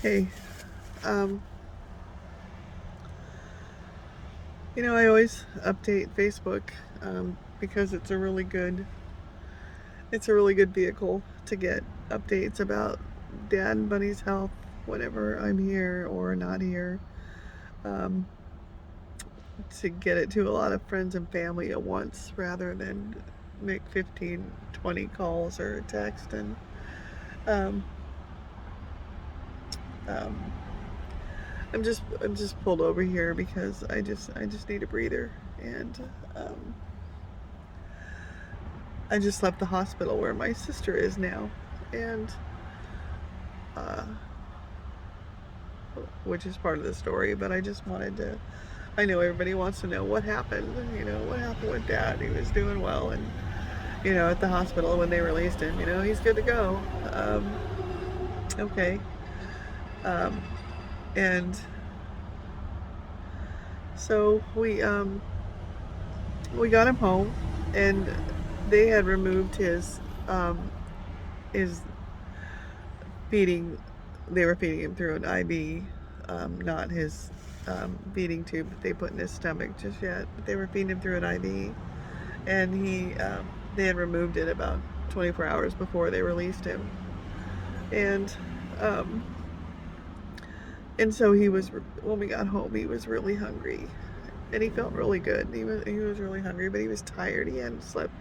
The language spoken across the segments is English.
Hey, um, I always update Facebook because it's a really good vehicle to get updates about Dad and Bunny's health whenever I'm here or not here. Um, to get it to a lot of friends and family at once rather than make 15, 20 calls or text and um, um, I'm just pulled over here because I just need a breather and um, I just left the hospital where my sister is now, and uh, which is part of the story. But I just wanted to. I know everybody wants to know what happened. What happened with Dad. He was doing well, and at the hospital when they released him. He's good to go. Okay. Um, and so we got him home, and they had removed his feeding. They were feeding him through an IV, not his feeding tube that they put in his stomach just yet. But they were feeding him through an IV, and they had removed it about 24 hours before they released him, and um, and so when we got home, he was really hungry, and he felt really good. He was really hungry, but he was tired. He hadn't slept.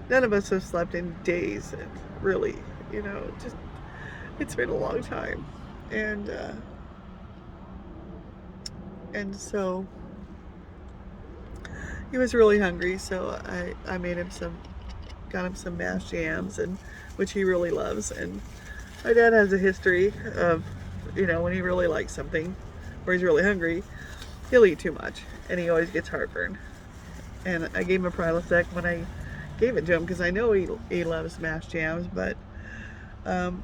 None of us have slept in days, and really, just it's been a long time, and so he was really hungry. So I made him got him some mashed yams, and which he really loves. And my dad has a history of, when he really likes something, or he's really hungry, he'll eat too much, and he always gets heartburn. And I gave him a Prilosec when I gave it to him because I know he loves mashed yams, but um,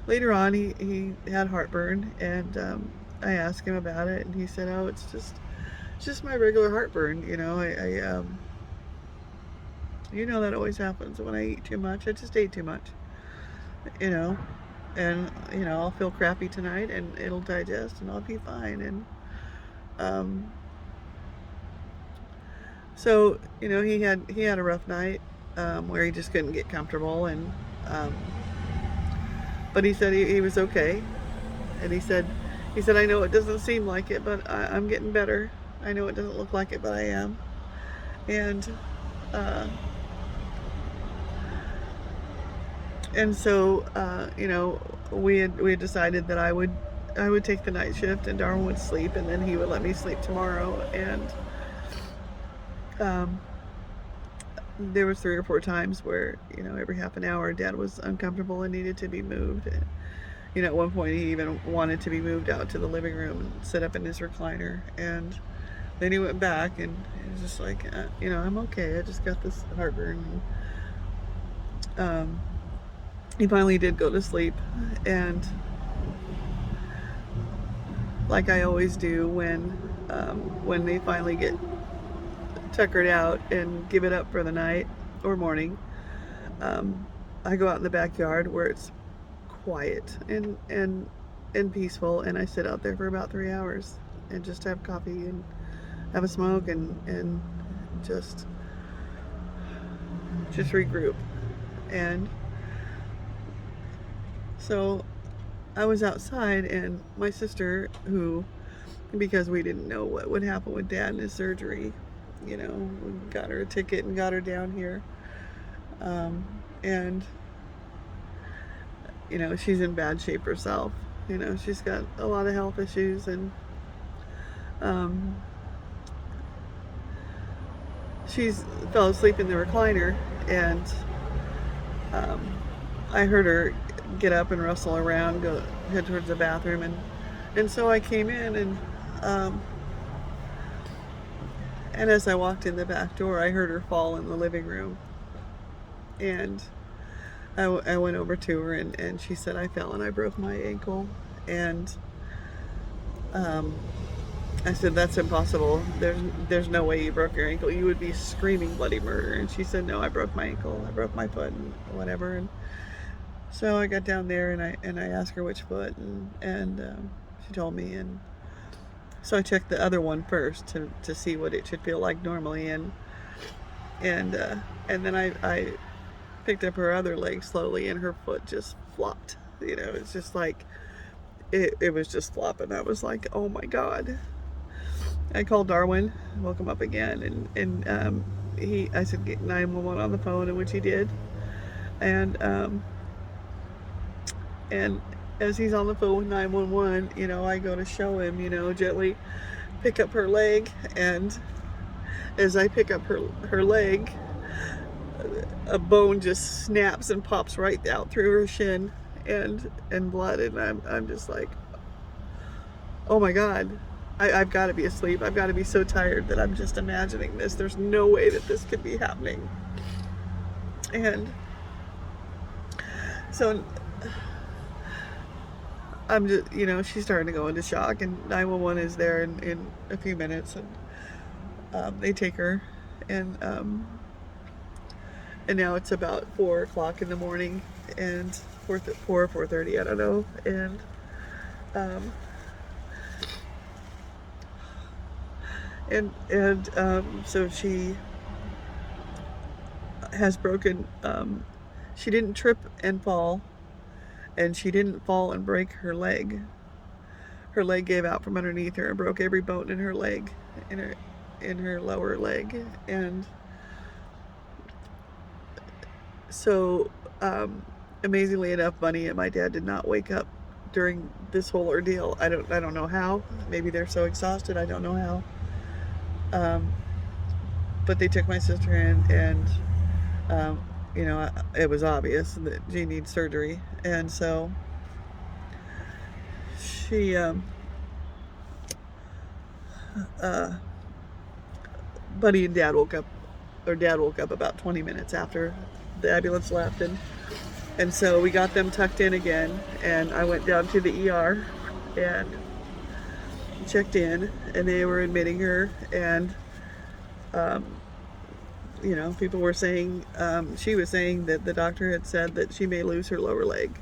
later on he had heartburn, and I asked him about it, and he said, "Oh, it's just my regular heartburn. That always happens when I eat too much. I just ate too much, you know, and I'll feel crappy tonight, and it'll digest, and I'll be fine." And um, so he had a rough night where he just couldn't get comfortable, and um, but he said he was okay, and he said, "I know it doesn't seem like it, but I'm getting better. I know it doesn't look like it, but I am." And uh, and so we had decided that I would take the night shift, and Darwin would sleep, and then he would let me sleep tomorrow. And um, there was 3 or 4 times where every half an hour Dad was uncomfortable and needed to be moved. At one point he even wanted to be moved out to the living room and sit up in his recliner. And then he went back, and he was just like, "I'm okay. I just got this heartburn." He finally did go to sleep, and like I always do when they finally get tuckered out and give it up for the night or morning, um, I go out in the backyard where it's quiet and peaceful, and I sit out there for about 3 hours and just have coffee and have a smoke and just just regroup. And so I was outside, and my sister, who, because we didn't know what would happen with Dad and his surgery, we got her a ticket and got her down here. And she's in bad shape herself. She's got a lot of health issues, and um, she's fell asleep in the recliner, and um, I heard her get up and rustle around, go head towards the bathroom, and so I came in, um, and as I walked in the back door, I heard her fall in the living room, and I went over to her, and she said, "I fell and I broke my ankle." And um, I said, "That's impossible. There's no way you broke your ankle. You would be screaming bloody murder." And she said, "No, I broke my ankle. I broke my foot and whatever." And So I got down there and I asked her which foot, and she told me, and so I checked the other one first to see what it should feel like normally, and and then I picked up her other leg slowly, and her foot just flopped. You know, it's just like it was just flopping. I was like, oh my god. I called Darwin, woke him up again, and I said get 911 on the phone, and which he did, and and as he's on the phone with 911, you know, I go to show him, you know, gently pick up her leg, and as I pick up her leg, a bone just snaps and pops right out through her shin, and blood, and I'm just like, oh my god. I've got to be asleep. I've got to be so tired that I'm just imagining this. There's no way that this could be happening. And so I'm just, you know, she's starting to go into shock, and 911 is there in a few minutes, and they take her, and now it's about 4 o'clock in the morning, and 4:30, I don't know, and so she has broken, she didn't trip and fall, and she didn't fall and break her leg. Her leg gave out from underneath her and broke every bone in her leg, in her lower leg, and so amazingly enough, Bunny and my dad did not wake up during this whole ordeal. I don't know how. Maybe they're so exhausted. I don't know how. But they took my sister in, and you know, it was obvious that she needs surgery, and so she Buddy and Dad woke up, or Dad woke up about 20 minutes after the ambulance left, and so we got them tucked in again, and I went down to the ER and checked in, and they were admitting her, and you know, people were saying, she was saying that the doctor had said that she may lose her lower leg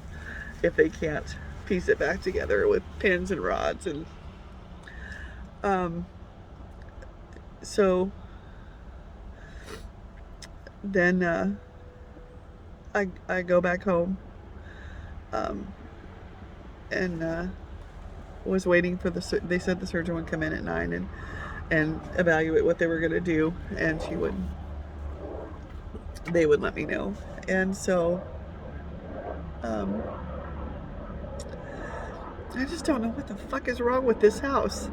if they can't piece it back together with pins and rods, and so then I go back home, and was waiting for they said the surgeon would come in at 9 and evaluate what they were going to do, and they would let me know. And so I just don't know what the fuck is wrong with this house.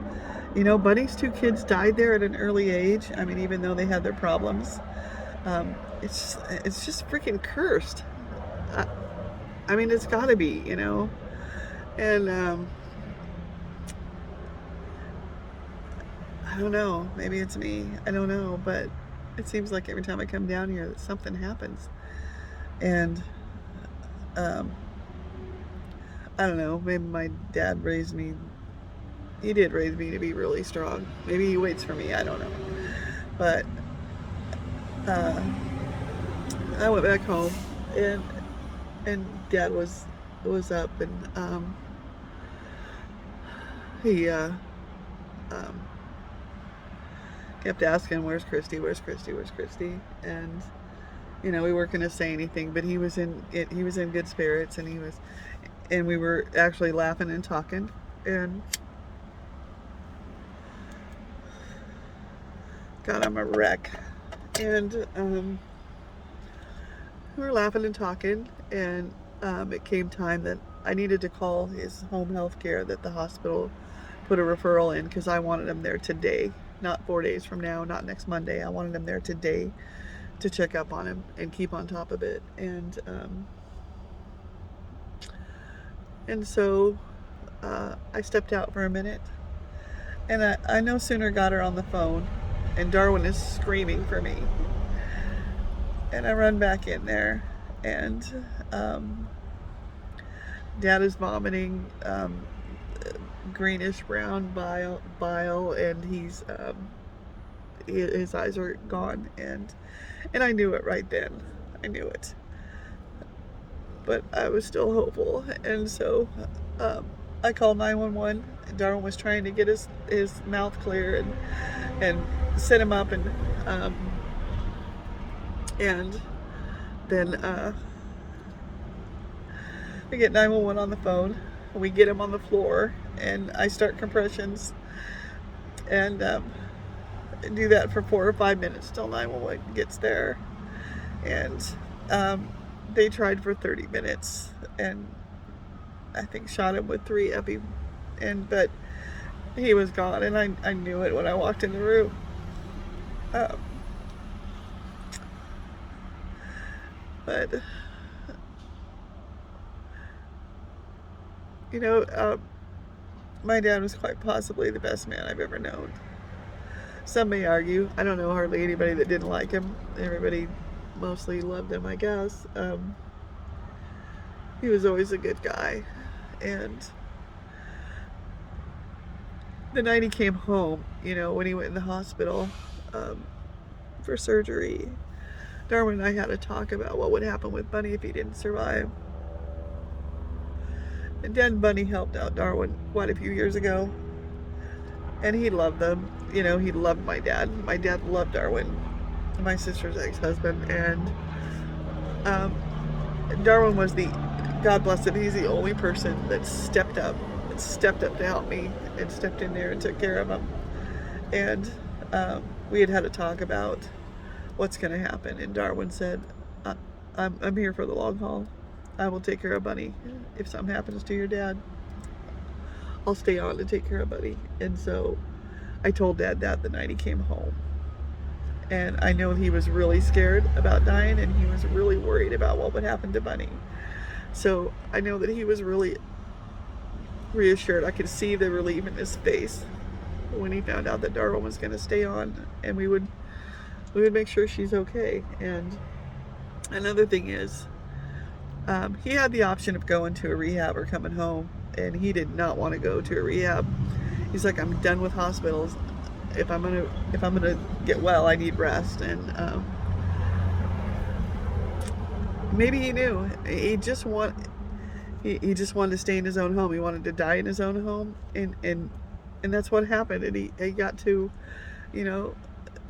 You know, Bunny's 2 kids died there at an early age. I mean, even though they had their problems, it's just freaking cursed. I mean, it's got to be, you know. And I don't know. Maybe it's me. I don't know. But it seems like every time I come down here, that something happens. And I don't know. Maybe my dad raised me. He did raise me to be really strong. Maybe he waits for me. I don't know. But I went back home, and Dad was up, and he kept asking, "Where's Christy? Where's Christy? Where's Christy?" And you know, we weren't going to say anything, but he was in good spirits, and we were actually laughing and talking, and God, I'm a wreck. And we were laughing and talking, and it came time that I needed to call his home health care that the hospital put a referral in, because I wanted him there today, not 4 days from now, not next Monday. I wanted him there today to check up on him and keep on top of it. And so I stepped out for a minute, and I no sooner got her on the phone, and Darwin is screaming for me, and I run back in there, and Dad is vomiting greenish brown bile, and his eyes are gone, and I knew it right then. I knew it. but I was still hopeful. And so I called 911. Darwin was trying to get his mouth clear and set him up, and then we get 911 on the phone. We get him on the floor, and I start compressions, and do that for 4 or 5 minutes till 911 gets there. And they tried for 30 minutes, and I think shot him with 3 epi, but he was gone, and I knew it when I walked in the room. But you know, my dad was quite possibly the best man I've ever known. Some may argue. I don't know hardly anybody that didn't like him. Everybody mostly loved him, I guess. He was always a good guy. And the night he came home, you know, when he went in the hospital for surgery, Darwin and I had a talk about what would happen with Bunny if he didn't survive. And Dad and Bunny helped out Darwin quite a few years ago, and he loved them. You know, he loved my dad. My dad loved Darwin, my sister's ex-husband, and Darwin was God bless him, he's the only person that stepped up to help me, and stepped in there and took care of him. And we had a talk about what's going to happen, and Darwin said, I'm here for the long haul. I will take care of Bunny. If something happens to your dad, I'll stay on to take care of Bunny. And so I told Dad that the night he came home. And I know he was really scared about dying, and he was really worried about what would happen to Bunny. So I know that he was really reassured. I could see the relief in his face when he found out that Darwin was going to stay on, and we would make sure she's okay. And another thing is, he had the option of going to a rehab or coming home, and he did not want to go to a rehab. He's like, I'm done with hospitals. If I'm gonna get well, I need rest. And maybe he knew he just wanted to stay in his own home. He wanted to die in his own home, and that's what happened. And he got to, you know,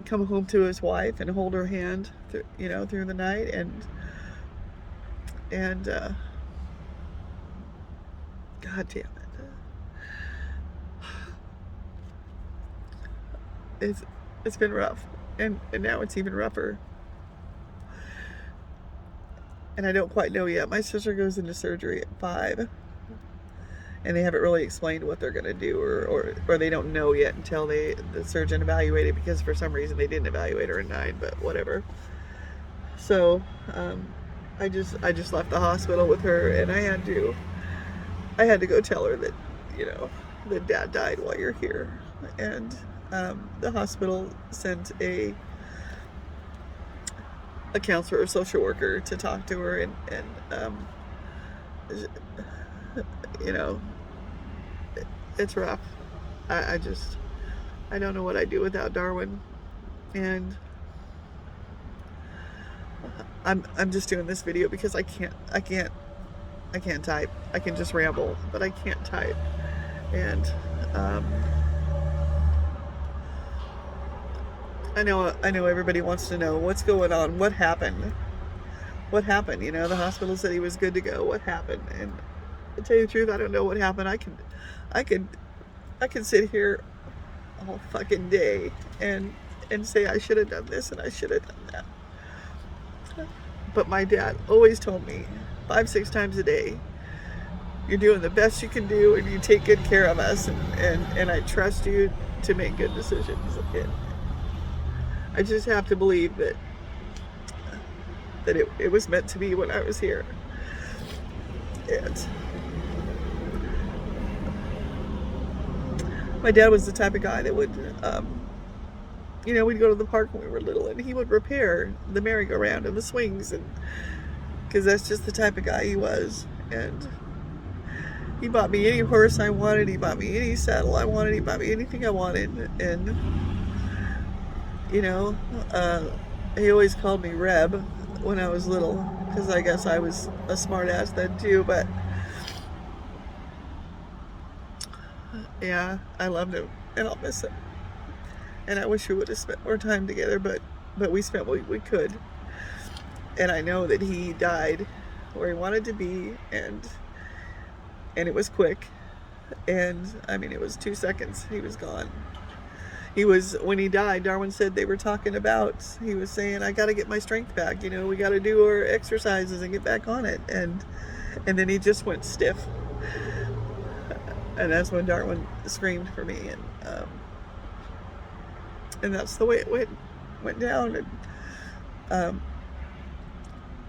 come home to his wife and hold her hand, through the night, and God damn it, it's been rough, and now it's even rougher, and I don't quite know yet. My sister goes into surgery at 5, and they haven't really explained what they're going to do, or they don't know yet until the surgeon evaluated, because for some reason they didn't evaluate her at 9, but whatever. So I just left the hospital with her, and I had to go tell her that, that Dad died while you're here. And the hospital sent a counselor or social worker to talk to her, and it's rough. I don't know what I'd do without Darwin, and I'm just doing this video because I can't type. I can just ramble, but I can't type. And I know everybody wants to know what's going on, what happened. The hospital said he was good to go. What happened? And to tell you the truth, I don't know what happened. I could sit here all fucking day and say I should have done this and I should have done that. But my dad always told me 5-6 times a day, you're doing the best you can do, and you take good care of us, and I trust you to make good decisions. And I just have to believe that it was meant to be when I was here. And my dad was the type of guy that would, we'd go to the park when we were little, and he would repair the merry-go-round and the swings, and because that's just the type of guy he was. And he bought me any horse I wanted. He bought me any saddle I wanted. He bought me anything I wanted. And he always called me Reb when I was little. because I guess I was a smart ass then too, but yeah, I loved him and I'll miss him. And I wish we would have spent more time together, but we spent what we could. And I know that he died where he wanted to be, and it was quick. And I mean, it was 2 seconds. He was gone. He was, when he died, Darwin said they were talking about, he was saying, I got to get my strength back. You know, we got to do our exercises and get back on it. And then he just went stiff. And that's when Darwin screamed for me. And that's the way it went down. And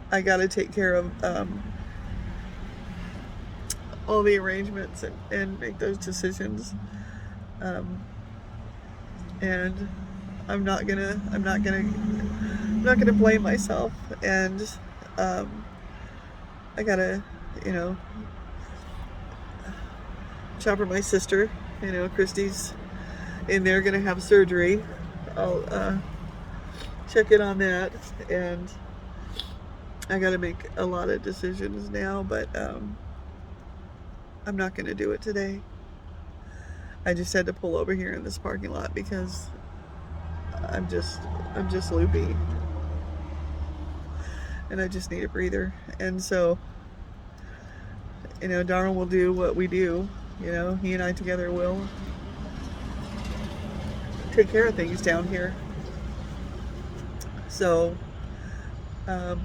I got to take care of all the arrangements and make those decisions. And I'm not gonna blame myself. And I gotta, you know, Chopper, my sister, you know, Christy's in there gonna have surgery. I'll check in on that, and I gotta make a lot of decisions now, but I'm not gonna do it today. I just had to pull over here in this parking lot because I'm just loopy, and I just need a breather. And so, you know, Darwin will do what we do. You know, he and I together will take care of things down here. So, Dad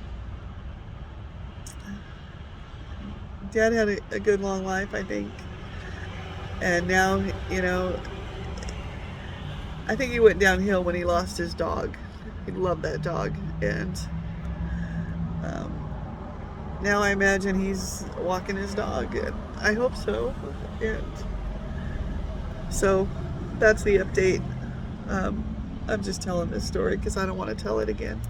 had a good long life, I think. And now, you know, I think he went downhill when he lost his dog. He loved that dog. And now I imagine he's walking his dog. And I hope so. And so that's the update. I'm just telling this story because I don't want to tell it again.